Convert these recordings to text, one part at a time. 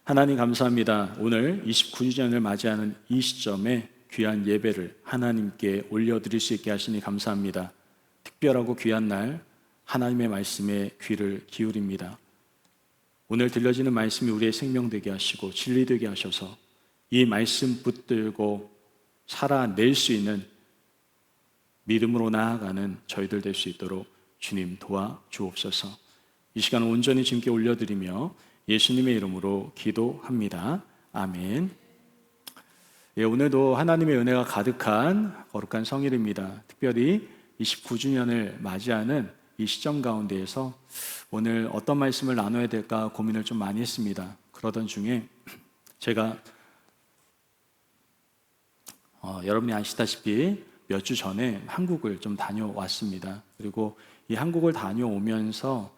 하나님 감사합니다. 오늘 29주년을 맞이하는 이 시점에 귀한 예배를 하나님께 올려드릴 수 있게 하시니 감사합니다. 특별하고 귀한 날 하나님의 말씀에 귀를 기울입니다. 오늘 들려지는 말씀이 우리의 생명 되게 하시고 진리 되게 하셔서 이 말씀 붙들고 살아낼 수 있는 믿음으로 나아가는 저희들 될 수 있도록 주님 도와주옵소서. 이 시간 온전히 주님께 올려드리며 예수님의 이름으로 기도합니다. 아멘. 오늘도 하나님의 은혜가 가득한 거룩한 성일입니다. 특별히 29주년을 맞이하는 이 시점 가운데에서 오늘 어떤 말씀을 나눠야 될까 고민을 좀 많이 했습니다. 그러던 중에 제가 여러분이 아시다시피 몇 주 전에 한국을 좀 다녀왔습니다. 그리고 이 한국을 다녀오면서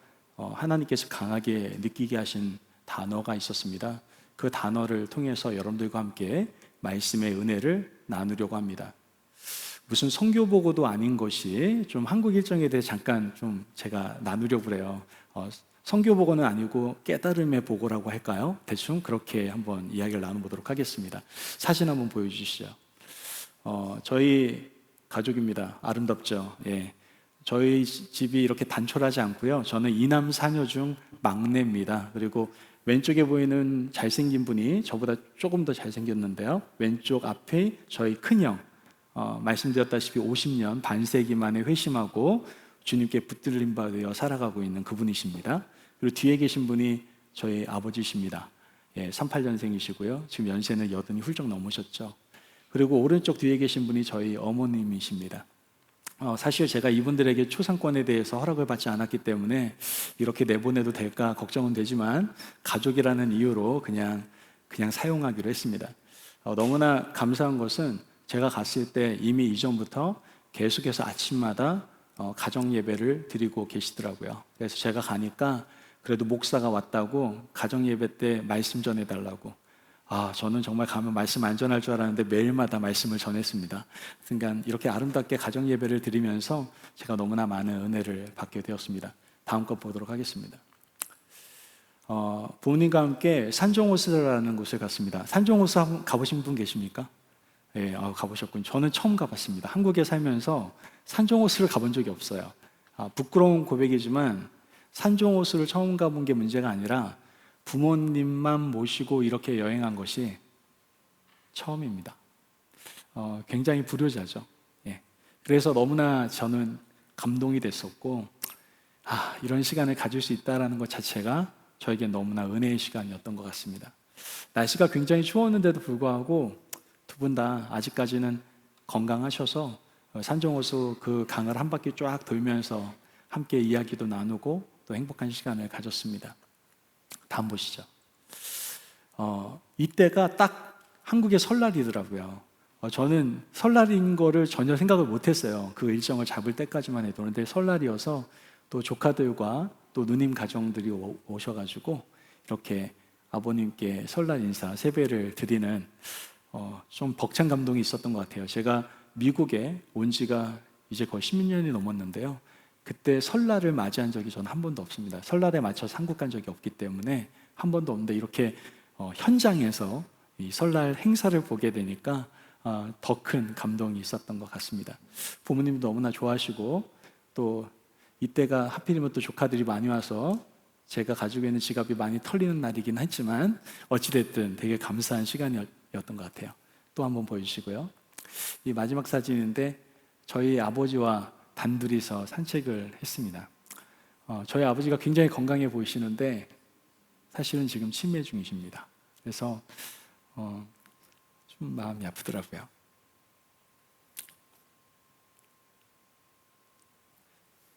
하나님께서 강하게 느끼게 하신 단어가 있었습니다. 그 단어를 통해서 여러분들과 함께 말씀의 은혜를 나누려고 합니다. 무슨 선교보고도 아닌 것이 좀 한국 일정에 대해 잠깐 좀 제가 나누려고 그래요. 선교보고는 아니고 깨달음의 보고라고 할까요? 대충 그렇게 한번 이야기를 나눠보도록 하겠습니다. 사진 한번 보여주시죠. 저희 가족입니다. 아름답죠? 예. 저희 집이 이렇게 단촐하지 않고요. 저는 이남 사녀 중 막내입니다. 그리고 왼쪽에 보이는 잘생긴 분이 저보다 조금 더 잘생겼는데요. 왼쪽 앞에 저희 큰형, 말씀드렸다시피 50년 반세기 만에 회심하고 주님께 붙들림 받아 살아가고 있는 그분이십니다. 그리고 뒤에 계신 분이 저희 아버지십니다. 예, 38년생이시고요. 지금 연세는 80이 훌쩍 넘으셨죠. 그리고 오른쪽 뒤에 계신 분이 저희 어머님이십니다. 사실 제가 이분들에게 초상권에 대해서 허락을 받지 않았기 때문에 이렇게 내보내도 될까 걱정은 되지만 가족이라는 이유로 그냥 사용하기로 했습니다. 너무나 감사한 것은 제가 갔을 때 이미 이전부터 계속해서 아침마다 가정 예배를 드리고 계시더라고요. 그래서 제가 가니까 그래도 목사가 왔다고 가정 예배 때 말씀 전해달라고. 저는 정말 가면 말씀 안 전할 줄 알았는데 매일마다 말씀을 전했습니다. 그러니까 이렇게 아름답게 가정 예배를 드리면서 제가 너무나 많은 은혜를 받게 되었습니다. 다음 것 보도록 하겠습니다. 부모님과 함께 산정호수라는 곳에 갔습니다. 산정호수 한번 가보신 분 계십니까? 예, 가보셨군요. 저는 처음 가봤습니다. 한국에 살면서 산정호수를 가본 적이 없어요. 부끄러운 고백이지만 산정호수를 처음 가본 게 문제가 아니라 부모님만 모시고 이렇게 여행한 것이 처음입니다. 굉장히 불효자죠. 예. 그래서 너무나 저는 감동이 됐었고, 이런 시간을 가질 수 있다는 것 자체가 저에게 너무나 은혜의 시간이었던 것 같습니다. 날씨가 굉장히 추웠는데도 불구하고 두 분 다 아직까지는 건강하셔서 산정호수 그 강을 한 바퀴 쫙 돌면서 함께 이야기도 나누고 또 행복한 시간을 가졌습니다. 다음 보시죠. 이때가 딱 한국의 설날이더라고요. 저는 설날인 거를 전혀 생각을 못했어요. 그 일정을 잡을 때까지만 해도. 그런데 설날이어서 또 조카들과 또 누님 가정들이 오셔가지고 이렇게 아버님께 설날 인사, 세배를 드리는 좀 벅찬 감동이 있었던 것 같아요. 제가 미국에 온 지가 이제 거의 10년이 넘었는데요. 그때 설날을 맞이한 적이 저는 한 번도 없습니다. 설날에 맞춰서 한국 간 적이 없기 때문에 한 번도 없는데 이렇게 현장에서 이 설날 행사를 보게 되니까 더 큰 감동이 있었던 것 같습니다. 부모님도 너무나 좋아하시고 또 이때가 하필이면 또 조카들이 많이 와서 제가 가지고 있는 지갑이 많이 털리는 날이긴 했지만 어찌됐든 되게 감사한 시간이었던 것 같아요. 또 한번 보여주시고요. 이 마지막 사진인데 저희 아버지와 단둘이서 산책을 했습니다. 저희 아버지가 굉장히 건강해 보이시는데 사실은 지금 치매 중이십니다. 그래서 좀 마음이 아프더라고요.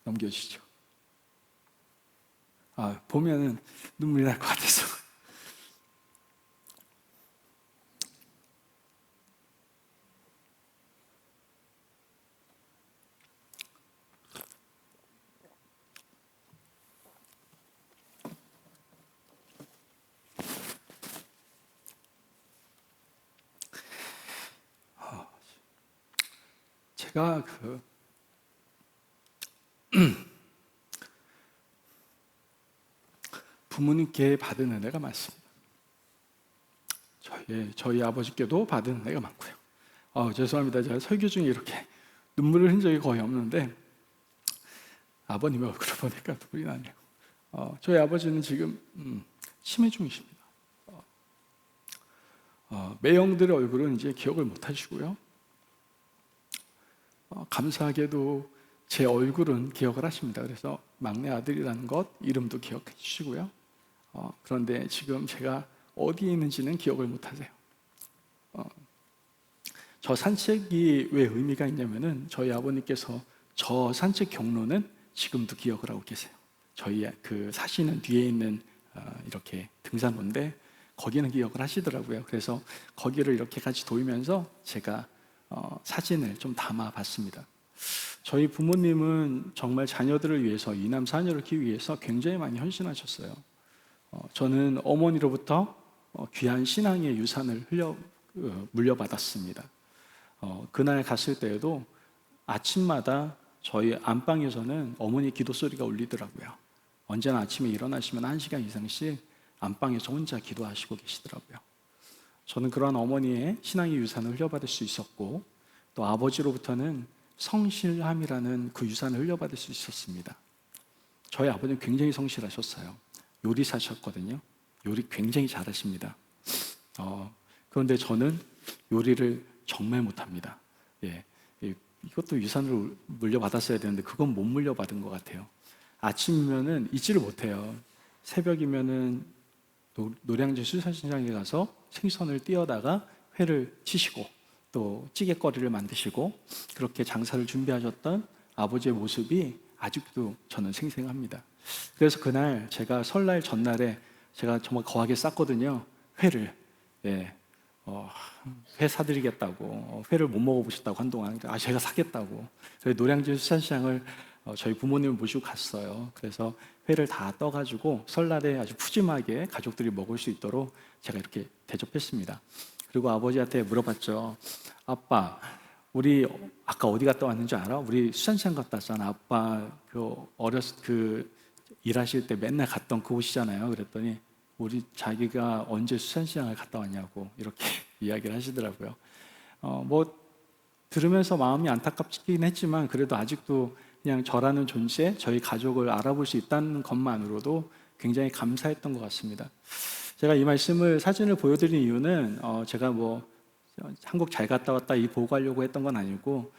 넘겨주시죠. 보면은 눈물이 날 것 같아서. 제가 부모님께 받은 은혜가 많습니다. 저희 아버지께도 받은 은혜가 많고요. 죄송합니다. 제가 설교 중에 이렇게 눈물을 흘린 적이 거의 없는데 아버님의 얼굴을 보니까 눈물이 나네요. 저희 아버지는 지금 치매 중이십니다. 매형들의 얼굴은 이제 기억을 못 하시고요. 감사하게도 제 얼굴은 기억을 하십니다. 그래서 막내 아들이라는 것, 이름도 기억해 주시고요. 그런데 지금 제가 어디에 있는지는 기억을 못 하세요. 저 산책이 왜 의미가 있냐면은 저희 아버님께서 저 산책 경로는 지금도 기억을 하고 계세요. 저희 그 사시는 뒤에 있는 이렇게 등산로인데 거기는 기억을 하시더라고요. 그래서 거기를 이렇게 같이 돌면서 제가 사진을 좀 담아봤습니다. 저희 부모님은 정말 자녀들을 위해서, 이남 사녀를 키우기 위해서 굉장히 많이 헌신하셨어요. 저는 어머니로부터 귀한 신앙의 유산을 물려받았습니다. 그날 갔을 때에도 아침마다 저희 안방에서는 어머니 기도 소리가 울리더라고요. 언제나 아침에 일어나시면 1시간 이상씩 안방에서 혼자 기도하시고 계시더라고요. 저는 그러한 어머니의 신앙의 유산을 흘려받을 수 있었고, 또 아버지로부터는 성실함이라는 그 유산을 흘려받을 수 있었습니다. 저희 아버지는 굉장히 성실하셨어요. 요리사셨거든요. 요리 굉장히 잘하십니다. 그런데 저는 요리를 정말 못합니다. 이것도 유산을 물려받았어야 되는데 그건 못 물려받은 것 같아요. 아침이면은 잊지를 못해요. 새벽이면은 노량진 수산시장에 가서 생선을 띄어다가 회를 치시고 또 찌개거리를 만드시고 그렇게 장사를 준비하셨던 아버지의 모습이 아직도 저는 생생합니다. 그래서 그날 제가 설날 전날에 제가 정말 거하게 쌌거든요. 회를. 회 사드리겠다고, 회를 못 먹어보셨다고 한동안 제가 사겠다고. 저희 노량진 수산시장을 저희 부모님을 모시고 갔어요. 그래서 회를 다 떠가지고 설날에 아주 푸짐하게 가족들이 먹을 수 있도록 제가 이렇게 대접했습니다. 그리고 아버지한테 물어봤죠. 아빠, 우리 아까 어디 갔다 왔는지 알아? 우리 수산시장 갔다 왔잖아. 아빠 어렸을 일하실 때 맨날 갔던 그곳이잖아요. 그랬더니 우리 자기가 언제 수산시장을 갔다 왔냐고 이렇게 이야기를 하시더라고요. 들으면서 마음이 안타깝긴 했지만 그래도 아직도 그냥 저라는 존재, 저희 가족을 알아볼 수 있다는 것만으로도 굉장히 감사했던 것 같습니다. 제가 이 말씀을 사진을 보여드린 이유는 제가 한국 잘 갔다 왔다 이 보고하려고 했던 건 아니고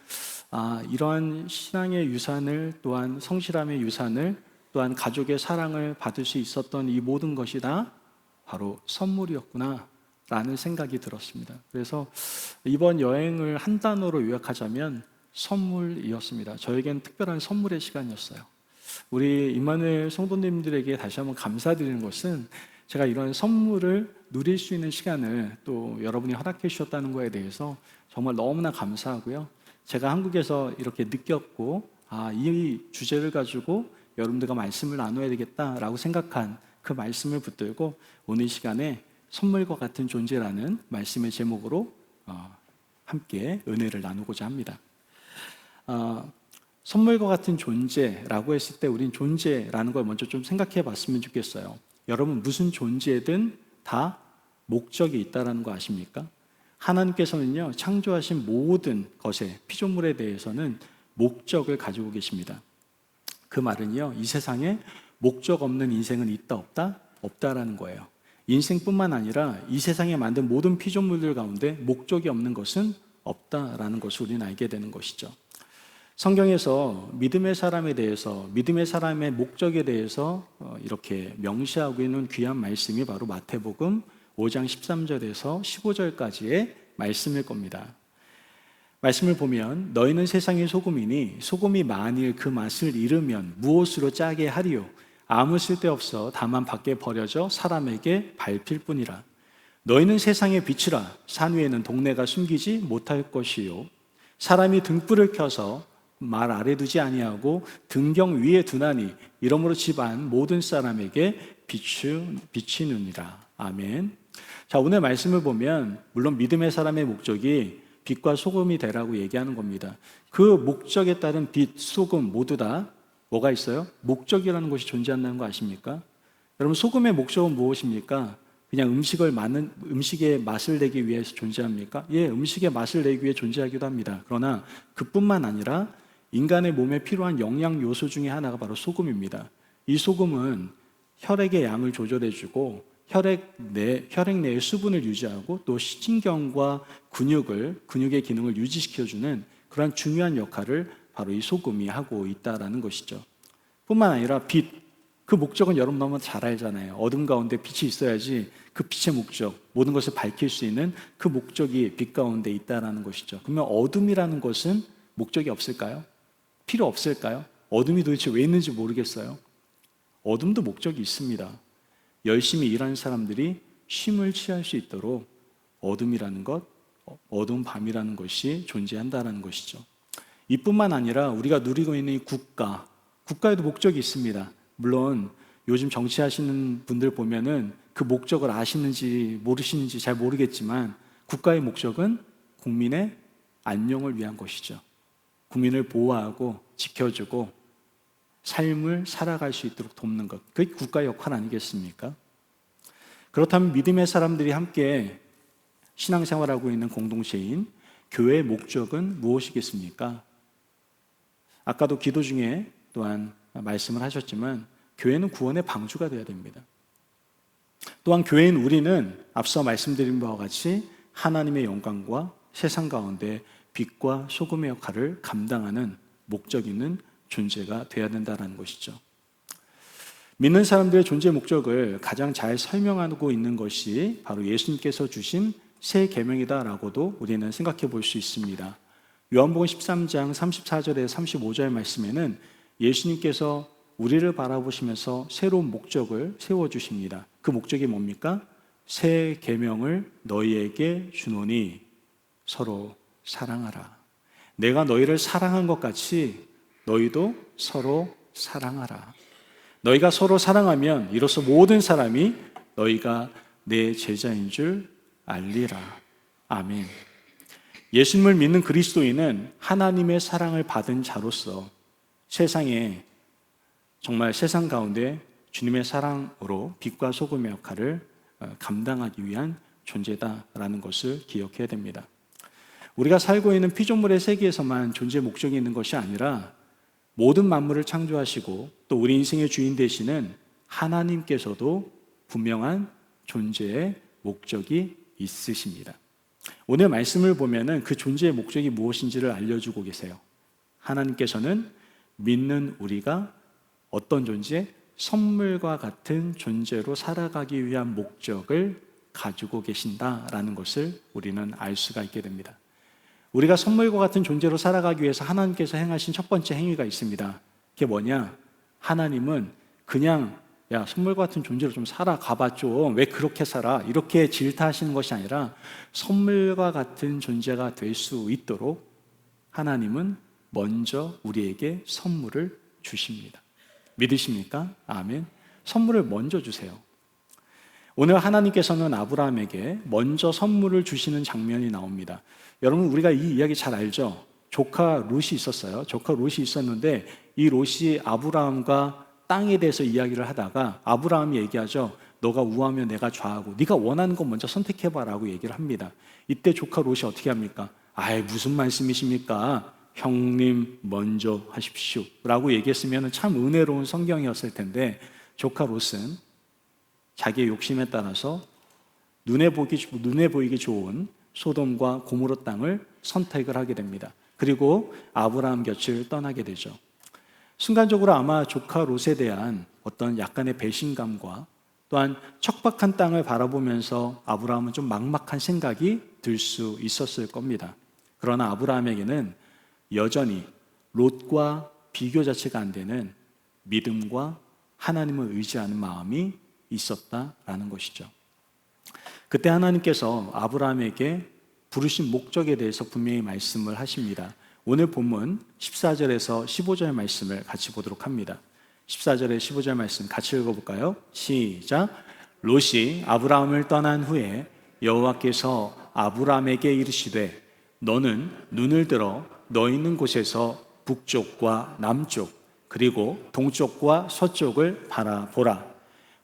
이러한 신앙의 유산을 또한 성실함의 유산을 또한 가족의 사랑을 받을 수 있었던 이 모든 것이 다 바로 선물이었구나 라는 생각이 들었습니다. 그래서 이번 여행을 한 단어로 요약하자면 선물이었습니다. 저에겐 특별한 선물의 시간이었어요. 우리 임마누엘 성도님들에게 다시 한번 감사드리는 것은 제가 이런 선물을 누릴 수 있는 시간을 또 여러분이 허락해 주셨다는 것에 대해서 정말 너무나 감사하고요. 제가 한국에서 이렇게 느꼈고 이 주제를 가지고 여러분들과 말씀을 나눠야 되겠다라고 생각한 그 말씀을 붙들고 오늘 시간에 선물과 같은 존재라는 말씀의 제목으로 함께 은혜를 나누고자 합니다. 선물과 같은 존재라고 했을 때 우린 존재라는 걸 먼저 좀 생각해 봤으면 좋겠어요. 여러분 무슨 존재든 다 목적이 있다는 거 아십니까? 하나님께서는요 창조하신 모든 것에 피조물에 대해서는 목적을 가지고 계십니다. 그 말은요 이 세상에 목적 없는 인생은 있다 없다? 없다라는 거예요. 인생뿐만 아니라 이 세상에 만든 모든 피조물들 가운데 목적이 없는 것은 없다라는 것을 우리는 알게 되는 것이죠. 성경에서 믿음의 사람에 대해서, 믿음의 사람의 목적에 대해서 이렇게 명시하고 있는 귀한 말씀이 바로 마태복음 5장 13절에서 15절까지의 말씀일 겁니다. 말씀을 보면 너희는 세상의 소금이니 소금이 만일 그 맛을 잃으면 무엇으로 짜게 하리요? 아무 쓸데없어 다만 밖에 버려져 사람에게 밟힐 뿐이라. 너희는 세상의 빛이라. 산 위에는 동네가 숨기지 못할 것이요 사람이 등불을 켜서 말 아래 두지 아니하고 등경 위에 두나니 이러므로 집안 모든 사람에게 비치느니라. 아멘. 자, 오늘 말씀을 보면 물론 믿음의 사람의 목적이 빛과 소금이 되라고 얘기하는 겁니다. 그 목적에 따른 빛, 소금 모두 다 뭐가 있어요? 목적이라는 것이 존재한다는 거 아십니까? 여러분 소금의 목적은 무엇입니까? 그냥 음식의 맛을 내기 위해서 존재합니까? 예, 음식의 맛을 내기 위해 존재하기도 합니다. 그러나 그뿐만 아니라 인간의 몸에 필요한 영양 요소 중에 하나가 바로 소금입니다. 이 소금은 혈액의 양을 조절해주고 혈액 내의 수분을 유지하고 또 신경과 근육의 기능을 유지시켜주는 그러한 중요한 역할을 바로 이 소금이 하고 있다는 것이죠. 뿐만 아니라 빛, 그 목적은 여러분 너무 잘 알잖아요. 어둠 가운데 빛이 있어야지 그 빛의 목적, 모든 것을 밝힐 수 있는 그 목적이 빛 가운데 있다는 것이죠. 그러면 어둠이라는 것은 목적이 없을까요? 필요 없을까요? 어둠이 도대체 왜 있는지 모르겠어요. 어둠도 목적이 있습니다. 열심히 일하는 사람들이 쉼을 취할 수 있도록 어두운 밤이라는 것이 존재한다는 것이죠. 이뿐만 아니라 우리가 누리고 있는 이 국가에도 목적이 있습니다. 물론 요즘 정치하시는 분들 보면은 그 목적을 아시는지 모르시는지 잘 모르겠지만 국가의 목적은 국민의 안녕을 위한 것이죠. 국민을 보호하고 지켜주고 삶을 살아갈 수 있도록 돕는 것, 그게 국가의 역할 아니겠습니까? 그렇다면 믿음의 사람들이 함께 신앙생활하고 있는 공동체인 교회의 목적은 무엇이겠습니까? 아까도 기도 중에 또한 말씀을 하셨지만 교회는 구원의 방주가 되어야 됩니다. 또한 교회인 우리는 앞서 말씀드린 바와 같이 하나님의 영광과 세상 가운데 빛과 소금의 역할을 감당하는 목적 있는 존재가 되어야 된다는 것이죠. 믿는 사람들의 존재 목적을 가장 잘 설명하고 있는 것이 바로 예수님께서 주신 새 계명이다라고도 우리는 생각해 볼 수 있습니다. 요한복음 13장 34절에 35절 말씀에는 예수님께서 우리를 바라보시면서 새로운 목적을 세워주십니다. 그 목적이 뭡니까? 새 계명을 너희에게 주노니 서로 사랑하라. 내가 너희를 사랑한 것 같이 너희도 서로 사랑하라. 너희가 서로 사랑하면 이로써 모든 사람이 너희가 내 제자인 줄 알리라. 아멘. 예수님을 믿는 그리스도인은 하나님의 사랑을 받은 자로서 세상에 정말 세상 가운데 주님의 사랑으로 빛과 소금의 역할을 감당하기 위한 존재다라는 것을 기억해야 됩니다. 우리가 살고 있는 피조물의 세계에서만 존재 목적이 있는 것이 아니라 모든 만물을 창조하시고 또 우리 인생의 주인 되시는 하나님께서도 분명한 존재의 목적이 있으십니다. 오늘 말씀을 보면은 그 존재의 목적이 무엇인지를 알려주고 계세요. 하나님께서는 믿는 우리가 어떤 존재? 선물과 같은 존재로 살아가기 위한 목적을 가지고 계신다라는 것을 우리는 알 수가 있게 됩니다. 우리가 선물과 같은 존재로 살아가기 위해서 하나님께서 행하신 첫 번째 행위가 있습니다. 그게 뭐냐? 하나님은 그냥 야, 선물과 같은 존재로 좀 살아가봐 좀. 왜 그렇게 살아? 이렇게 질타하시는 것이 아니라 선물과 같은 존재가 될 수 있도록 하나님은 먼저 우리에게 선물을 주십니다. 믿으십니까? 아멘. 선물을 먼저 주세요. 오늘 하나님께서는 아브라함에게 먼저 선물을 주시는 장면이 나옵니다. 여러분, 우리가 이 이야기 잘 알죠? 조카 롯이 있었어요. 조카 롯이 있었는데 이 롯이 아브라함과 땅에 대해서 이야기를 하다가 아브라함이 얘기하죠. 너가 우하면 내가 좌하고 네가 원하는 거 먼저 선택해봐라고 얘기를 합니다. 이때 조카 롯이 어떻게 합니까? 아이, 무슨 말씀이십니까? 형님 먼저 하십시오 라고 얘기했으면 참 은혜로운 성경이었을 텐데 조카 롯은 자기의 욕심에 따라서 눈에 보이기 좋은 소돔과 고모로 땅을 선택을 하게 됩니다. 그리고 아브라함 곁을 떠나게 되죠. 순간적으로 아마 조카 롯에 대한 어떤 약간의 배신감과 또한 척박한 땅을 바라보면서 아브라함은 좀 막막한 생각이 들 수 있었을 겁니다. 그러나 아브라함에게는 여전히 롯과 비교 자체가 안 되는 믿음과 하나님을 의지하는 마음이 있었다라는 것이죠. 그때 하나님께서 아브라함에게 부르신 목적에 대해서 분명히 말씀을 하십니다. 오늘 본문 14절에서 15절 말씀을 같이 보도록 합니다. 14절에 15절 말씀 같이 읽어볼까요? 시작. 롯이 아브라함을 떠난 후에 여호와께서 아브라함에게 이르시되 너는 눈을 들어 너 있는 곳에서 북쪽과 남쪽 그리고 동쪽과 서쪽을 바라보라.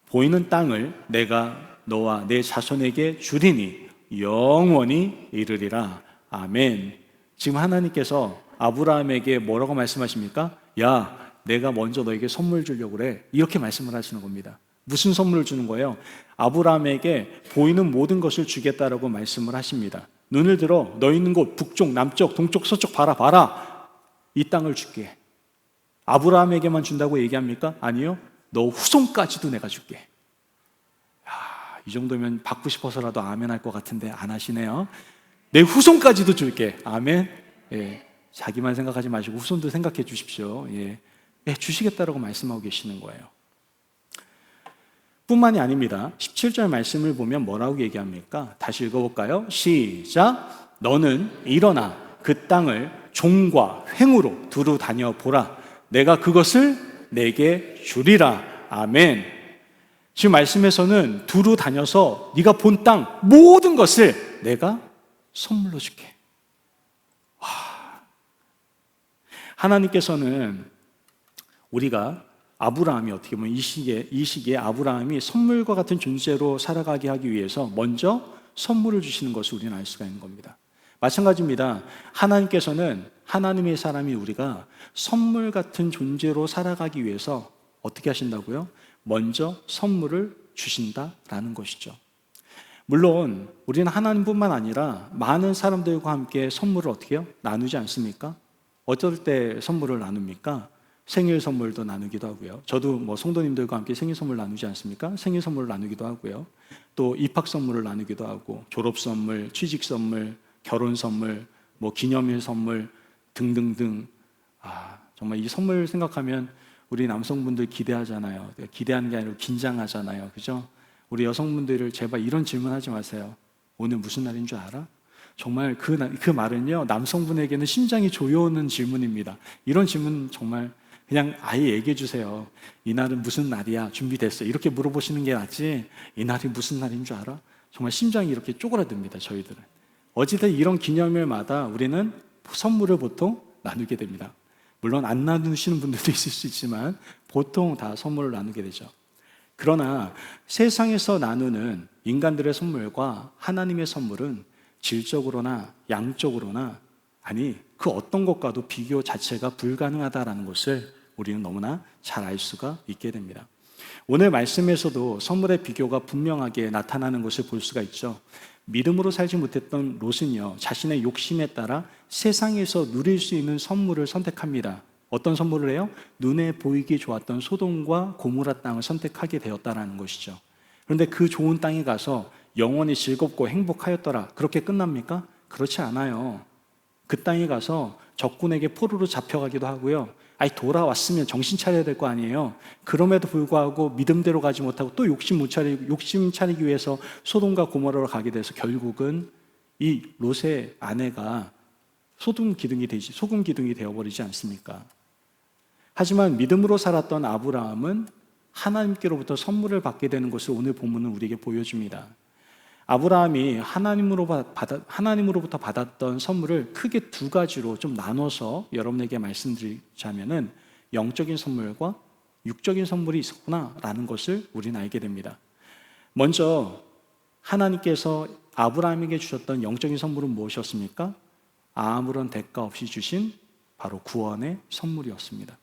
보이는 땅을 내가 너와 내 자손에게 주리니 영원히 이르리라. 아멘. 지금 하나님께서 아브라함에게 뭐라고 말씀하십니까? 야, 내가 먼저 너에게 선물 주려고 그래. 이렇게 말씀을 하시는 겁니다. 무슨 선물을 주는 거예요? 아브라함에게 보이는 모든 것을 주겠다라고 말씀을 하십니다. 눈을 들어 너 있는 곳 북쪽, 남쪽, 동쪽, 서쪽 봐라. 이 땅을 줄게. 아브라함에게만 준다고 얘기합니까? 아니요. 너 후손까지도 내가 줄게. 야, 이 정도면 받고 싶어서라도 아멘 할 것 같은데 안 하시네요. 내 후손까지도 줄게. 아멘. 예, 자기만 생각하지 마시고 후손도 생각해 주십시오. 예, 주시겠다라고 말씀하고 계시는 거예요. 뿐만이 아닙니다. 17절 말씀을 보면 뭐라고 얘기합니까? 다시 읽어볼까요? 시작. 너는 일어나 그 땅을 종과 횡으로 두루 다녀보라. 내가 그것을 내게 주리라. 아멘. 지금 말씀에서는 두루 다녀서 네가 본 땅 모든 것을 내가 선물로 줄게. 와. 하나님께서는 우리가 아브라함이 어떻게 보면 이 시기에 아브라함이 선물과 같은 존재로 살아가게 하기 위해서 먼저 선물을 주시는 것을 우리는 알 수가 있는 겁니다. 마찬가지입니다. 하나님께서는 하나님의 사람이 우리가 선물 같은 존재로 살아가기 위해서 어떻게 하신다고요? 먼저 선물을 주신다라는 것이죠. 물론 우리는 하나님뿐만 아니라 많은 사람들과 함께 선물을 어떻게 해요? 나누지 않습니까? 어떨 때 선물을 나눕니까? 생일 선물도 나누기도 하고요. 저도 성도님들과 함께 생일 선물 나누지 않습니까? 생일 선물을 나누기도 하고요. 또 입학 선물을 나누기도 하고, 졸업 선물, 취직 선물, 결혼 선물, 기념일 선물 등등등. 정말 이 선물 생각하면 우리 남성분들 기대하잖아요. 기대하는 게 아니라 긴장하잖아요. 그죠? 우리 여성분들을 제발 이런 질문하지 마세요. 오늘 무슨 날인 줄 알아? 정말 그 말은요, 남성분에게는 심장이 조여오는 질문입니다. 이런 질문 정말 그냥 아예 얘기해 주세요. 이 날은 무슨 날이야? 준비됐어? 이렇게 물어보시는 게 낫지, 이 날이 무슨 날인 줄 알아? 정말 심장이 이렇게 쪼그라듭니다, 저희들은. 어쨌든 이런 기념일마다 우리는 선물을 보통 나누게 됩니다. 물론 안 나누시는 분들도 있을 수 있지만 보통 다 선물을 나누게 되죠. 그러나 세상에서 나누는 인간들의 선물과 하나님의 선물은 질적으로나 양적으로나, 아니 그 어떤 것과도 비교 자체가 불가능하다라는 것을 우리는 너무나 잘 알 수가 있게 됩니다. 오늘 말씀에서도 선물의 비교가 분명하게 나타나는 것을 볼 수가 있죠. 믿음으로 살지 못했던 롯은요, 자신의 욕심에 따라 세상에서 누릴 수 있는 선물을 선택합니다. 어떤 선물을 해요? 눈에 보이기 좋았던 소돔과 고모라 땅을 선택하게 되었다라는 것이죠. 그런데 그 좋은 땅에 가서 영원히 즐겁고 행복하였더라, 그렇게 끝납니까? 그렇지 않아요. 그 땅에 가서 적군에게 포로로 잡혀가기도 하고요. 돌아왔으면 정신 차려야 될 거 아니에요. 그럼에도 불구하고 믿음대로 가지 못하고 또 욕심 차리기 위해서 소돔과 고모라로 가게 돼서 결국은 이 롯의 아내가 소금 기둥이 되어버리지 않습니까? 하지만 믿음으로 살았던 아브라함은 하나님께로부터 선물을 받게 되는 것을 오늘 본문은 우리에게 보여줍니다. 아브라함이 하나님으로부터 받았던 선물을 크게 두 가지로 좀 나눠서 여러분에게 말씀드리자면은 영적인 선물과 육적인 선물이 있었구나라는 것을 우리는 알게 됩니다. 먼저 하나님께서 아브라함에게 주셨던 영적인 선물은 무엇이었습니까? 아무런 대가 없이 주신 바로 구원의 선물이었습니다.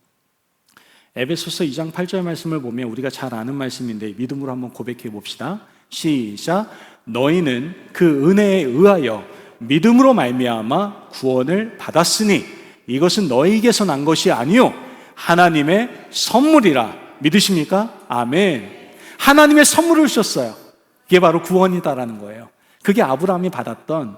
에베소서 2장 8절 말씀을 보면 우리가 잘 아는 말씀인데 믿음으로 한번 고백해 봅시다. 시작. 너희는 그 은혜에 의하여 믿음으로 말미암아 구원을 받았으니 이것은 너희에게서 난 것이 아니요 하나님의 선물이라. 믿으십니까? 아멘. 하나님의 선물을 주셨어요. 그게 바로 구원이다라는 거예요. 그게 아브라함이 받았던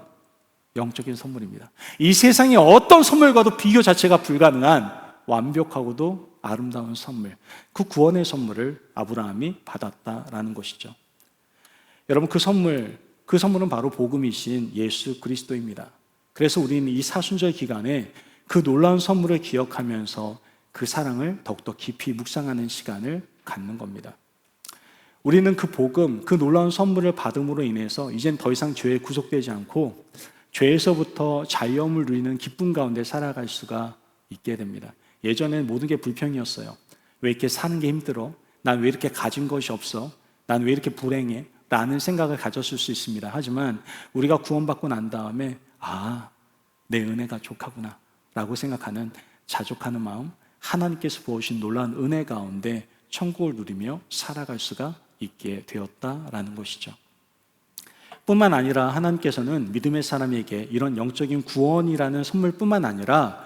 영적인 선물입니다. 이 세상의 어떤 선물과도 비교 자체가 불가능한 완벽하고도 아름다운 선물, 그 구원의 선물을 아브라함이 받았다라는 것이죠. 여러분, 그 선물은 바로 복음이신 예수 그리스도입니다. 그래서 우리는 이 사순절 기간에 그 놀라운 선물을 기억하면서 그 사랑을 더욱더 깊이 묵상하는 시간을 갖는 겁니다. 우리는 그 복음, 그 놀라운 선물을 받음으로 인해서 이젠 더 이상 죄에 구속되지 않고 죄에서부터 자유함을 누리는 기쁨 가운데 살아갈 수가 있게 됩니다. 예전에는 모든 게 불평이었어요. 왜 이렇게 사는 게 힘들어? 난 왜 이렇게 가진 것이 없어? 난 왜 이렇게 불행해? 라는 생각을 가졌을 수 있습니다. 하지만 우리가 구원받고 난 다음에 내 은혜가 족하구나 라고 생각하는 자족하는 마음, 하나님께서 부어주신 놀라운 은혜 가운데 천국을 누리며 살아갈 수가 있게 되었다라는 것이죠. 뿐만 아니라 하나님께서는 믿음의 사람에게 이런 영적인 구원이라는 선물뿐만 아니라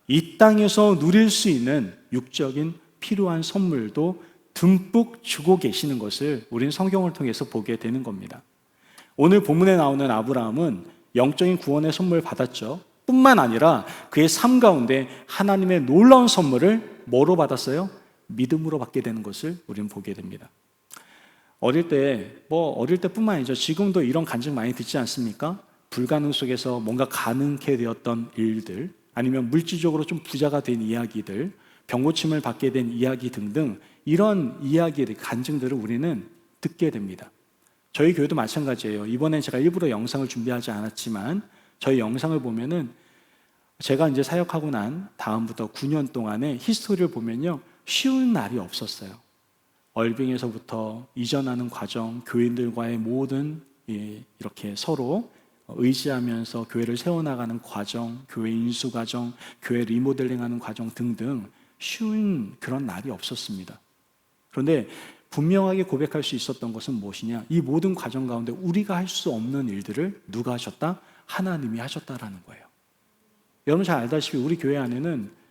이 땅에서 누릴 수 있는 육적인 필요한 선물도 듬뿍 주고 계시는 것을 우리는 성경을 통해서 보게 되는 겁니다. 오늘 본문에 나오는 아브라함은 영적인 구원의 선물을 받았죠. 뿐만 아니라 그의 삶 가운데 하나님의 놀라운 선물을 뭐로 받았어요? 믿음으로 받게 되는 것을 우리는 보게 됩니다. 어릴 때뿐만 아니죠. 지금도 이런 간증 많이 듣지 않습니까? 불가능 속에서 뭔가 가능케 되었던 일들, 아니면 물질적으로 좀 부자가 된 이야기들, 병고침을 받게 된 이야기 등등 이런 이야기들, 간증들을 우리는 듣게 됩니다. 저희 교회도 마찬가지예요. 이번엔 제가 일부러 영상을 준비하지 않았지만 저희 영상을 보면은 제가 이제 사역하고 난 다음부터 9년 동안의 히스토리를 보면요, 쉬운 날이 없었어요. 얼빙에서부터 이전하는 과정, 교인들과의 모든 이렇게 서로 의지하면서 교회를 세워나가는 과정, 교회 인수 과정, 교회 리모델링하는 과정 등등 쉬운 그런 날이 없었습니다. 그런데 분명하게 고백할 수 있었던 것은 무엇이냐? 이 모든 과정 가운데 우리가 할 수 없는 일들을 누가 하셨다? 하나님이 하셨다라는 거예요. 여러분 잘 알다시피 우리 교회 안에는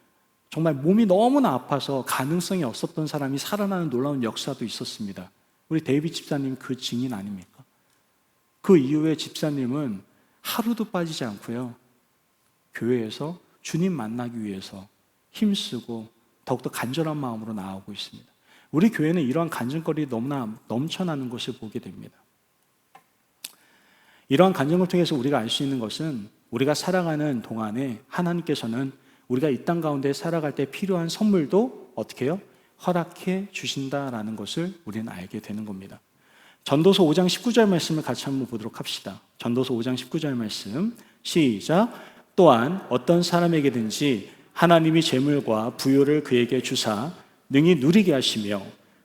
정말 몸이 너무나 아파서 가능성이 없었던 사람이 살아나는 놀라운 역사도 있었습니다. 우리 데이빗 집사님 그 증인 아닙니까? 그 이후에 집사님은 하루도 빠지지 않고요, 교회에서 주님 만나기 위해서 힘쓰고 더욱더 간절한 마음으로 나아오고 있습니다. 우리 교회는 이러한 간증거리 너무나 넘쳐나는 것을 보게 됩니다. 이러한 간증을 통해서 우리가 알 수 있는 것은 우리가 살아가는 동안에 하나님께서는 우리가 이 땅 가운데 살아갈 때 필요한 선물도 어떻게 해요? 허락해 주신다라는 것을 우리는 알게 되는 겁니다. 전도서 5장 19절 말씀을 같이 한번 보도록 합시다. 전도서 5장 19절 말씀 시작. 또한 어떤 사람에게든지 하나님이 재물과 부요를 그에게 주사 능히 누리게 하시며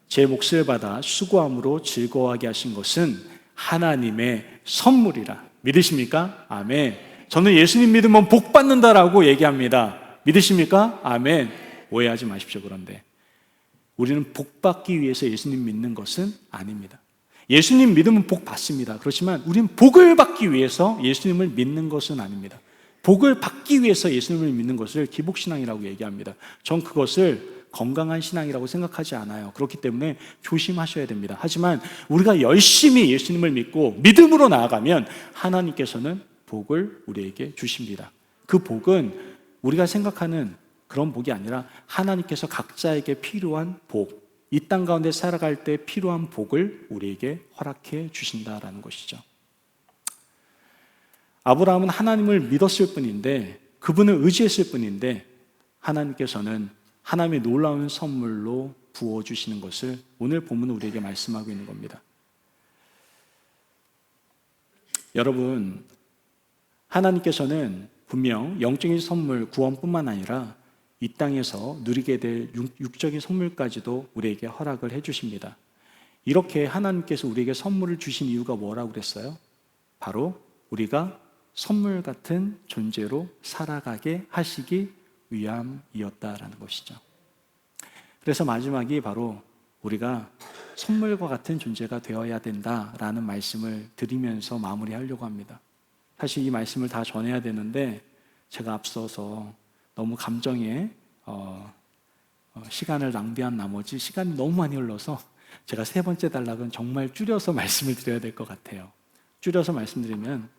제 몫을 받아 수고함으로 즐거워하게 하신 것은 하나님의 선물이라. 믿으십니까? 아멘. 저는 예수님 믿으면 복 받는다라고 얘기합니다. 믿으십니까? 아멘. 오해하지 마십시오. 그런데 우리는 복 받기 위해서 예수님 믿는 것은 아닙니다. 예수님 믿으면 복 받습니다. 그렇지만 우리는 복을 받기 위해서 예수님을 믿는 것은 아닙니다. 복을 받기 위해서 예수님을 믿는 것을 기복신앙이라고 얘기합니다. 전 그것을 건강한 신앙이라고 생각하지 않아요. 그렇기 때문에 조심하셔야 됩니다. 하지만 우리가 열심히 예수님을 믿고 믿음으로 나아가면 하나님께서는 복을 우리에게 주십니다. 그 복은 우리가 생각하는 그런 복이 아니라 하나님께서 각자에게 필요한 복, 이 땅 가운데 살아갈 때 필요한 복을 우리에게 허락해 주신다라는 것이죠. 아브라함은 하나님을 믿었을 뿐인데, 그분을 의지했을 뿐인데, 하나님께서는 하나님의 놀라운 선물로 부어주시는 것을 오늘 본문은 우리에게 말씀하고 있는 겁니다. 여러분, 하나님께서는 분명 영적인 선물, 구원뿐만 아니라 이 땅에서 누리게 될 육적인 선물까지도 우리에게 허락을 해주십니다. 이렇게 하나님께서 우리에게 선물을 주신 이유가 뭐라고 그랬어요? 바로 우리가 선물 같은 존재로 살아가게 하시기 위함이었다라는 것이죠. 그래서 마지막이 바로 우리가 선물과 같은 존재가 되어야 된다라는 말씀을 드리면서 마무리하려고 합니다. 사실 이 말씀을 다 전해야 되는데 제가 앞서서 너무 감정에 시간을 낭비한 나머지 시간이 너무 많이 흘러서 제가 세 번째 단락은 정말 줄여서 말씀을 드려야 될 것 같아요. 줄여서 말씀드리면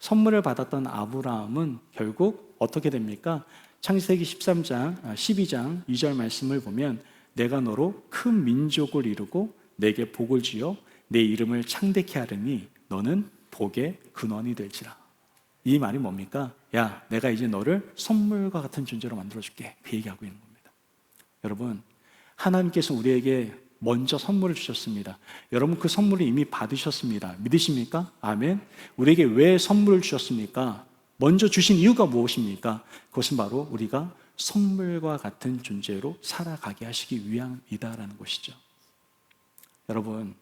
선물을 받았던 아브라함은 결국 어떻게 됩니까? 창세기 12장 2절 말씀을 보면 내가 너로 큰 민족을 이루고 내게 복을 주어 내 이름을 창대케 하리니 너는 복의 근원이 될지라. 이 말이 뭡니까? 야, 내가 이제 너를 선물과 같은 존재로 만들어줄게. 그 얘기하고 있는 겁니다. 여러분, 하나님께서 우리에게 먼저 선물을 주셨습니다. 여러분, 그 선물을 이미 받으셨습니다. 믿으십니까? 아멘. 우리에게 왜 선물을 주셨습니까? 먼저 주신 이유가 무엇입니까? 그것은 바로 우리가 선물과 같은 존재로 살아가게 하시기 위함이다라는 것이죠. 여러분,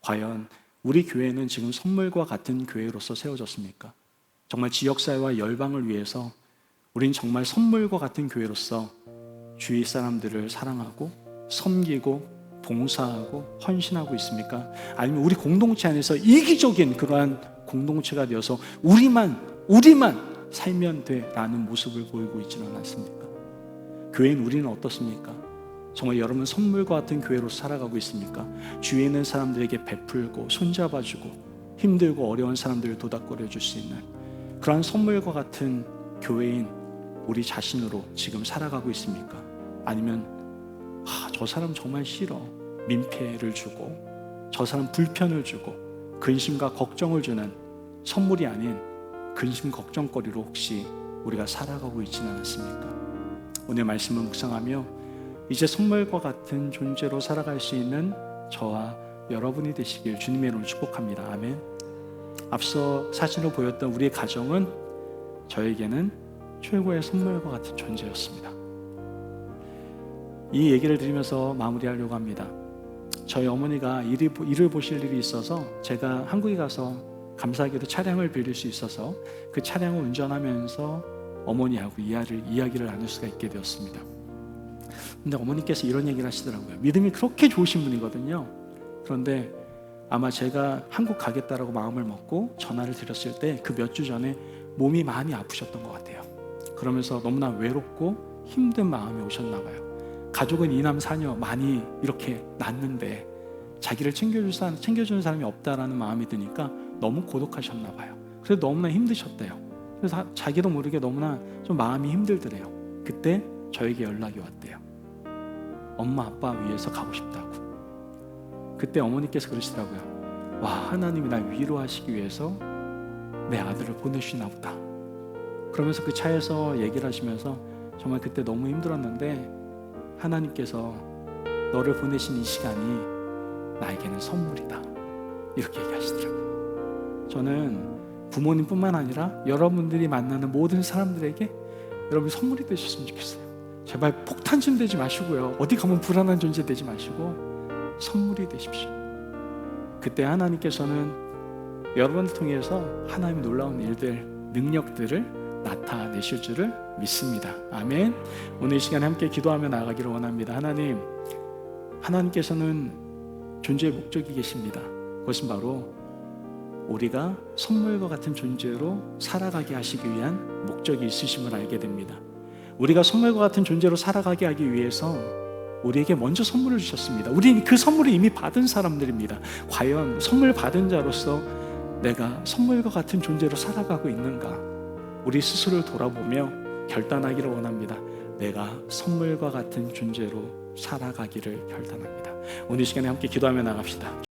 과연 우리 교회는 지금 선물과 같은 교회로서 세워졌습니까? 정말 지역사회와 열방을 위해서 우린 정말 선물과 같은 교회로서 주위 사람들을 사랑하고 섬기고 봉사하고 헌신하고 있습니까? 아니면 우리 공동체 안에서 이기적인 그러한 공동체가 되어서 우리만 살면 돼라는 모습을 보이고 있지는 않습니까? 교회인 우리는 어떻습니까? 정말 여러분 선물과 같은 교회로 살아가고 있습니까? 주위에 있는 사람들에게 베풀고 손잡아주고 힘들고 어려운 사람들을 도닥거려 줄 수 있는 그러한 선물과 같은 교회인 우리 자신으로 지금 살아가고 있습니까? 아니면 저 사람 정말 싫어, 민폐를 주고 저 사람 불편을 주고 근심과 걱정을 주는 선물이 아닌 근심 걱정거리로 혹시 우리가 살아가고 있지는 않습니까? 오늘 말씀을 묵상하며 이제 선물과 같은 존재로 살아갈 수 있는 저와 여러분이 되시길 주님의 이름으로 축복합니다. 아멘. 앞서 사진으로 보였던 우리의 가정은 저에게는 최고의 선물과 같은 존재였습니다. 이 얘기를 드리면서 마무리하려고 합니다. 저희 어머니가 일을 보실 일이 있어서 제가 한국에 가서 감사하게도 차량을 빌릴 수 있어서 그 차량을 운전하면서 어머니하고 이야기를 나눌 수가 있게 되었습니다. 근데 어머니께서 이런 얘기를 하시더라고요. 믿음이 그렇게 좋으신 분이거든요. 그런데 아마 제가 한국 가겠다라고 마음을 먹고 전화를 드렸을 때 그 몇 주 전에 몸이 많이 아프셨던 것 같아요. 그러면서 너무나 외롭고 힘든 마음이 오셨나 봐요. 가족은 이남 사녀 많이 이렇게 낳는데 자기를 챙겨주는 사람이 없다라는 마음이 드니까 너무 고독하셨나 봐요. 그래서 너무나 힘드셨대요. 그래서 자기도 모르게 너무나 좀 마음이 힘들더래요. 그때 저에게 연락이 왔대요. 엄마 아빠 위해서 가고 싶다고. 그때 어머니께서 그러시더라고요. 와, 하나님이 날 위로하시기 위해서 내 아들을 보내주시나 보다. 그러면서 그 차에서 얘기를 하시면서 정말 그때 너무 힘들었는데 하나님께서 너를 보내신 이 시간이 나에게는 선물이다. 이렇게 얘기하시더라고요. 저는 부모님뿐만 아니라 여러분들이 만나는 모든 사람들에게 여러분이 선물이 되셨으면 좋겠어요. 제발 폭탄쯤 되지 마시고요. 어디 가면 불안한 존재 되지 마시고 선물이 되십시오. 그때 하나님께서는 여러분을 통해서 하나님의 놀라운 일들, 능력들을 나타내실 줄을 믿습니다. 아멘. 오늘 이 시간에 함께 기도하며 나아가기를 원합니다. 하나님께서는 존재의 목적이 계십니다. 그것은 바로 우리가 선물과 같은 존재로 살아가게 하시기 위한 목적이 있으심을 알게 됩니다. 우리가 선물과 같은 존재로 살아가게 하기 위해서 우리에게 먼저 선물을 주셨습니다. 우리는 그 선물을 이미 받은 사람들입니다. 과연 선물 받은 자로서 내가 선물과 같은 존재로 살아가고 있는가? 우리 스스로를 돌아보며 결단하기를 원합니다. 내가 선물과 같은 존재로 살아가기를 결단합니다. 오늘 이 시간에 함께 기도하며 나갑시다.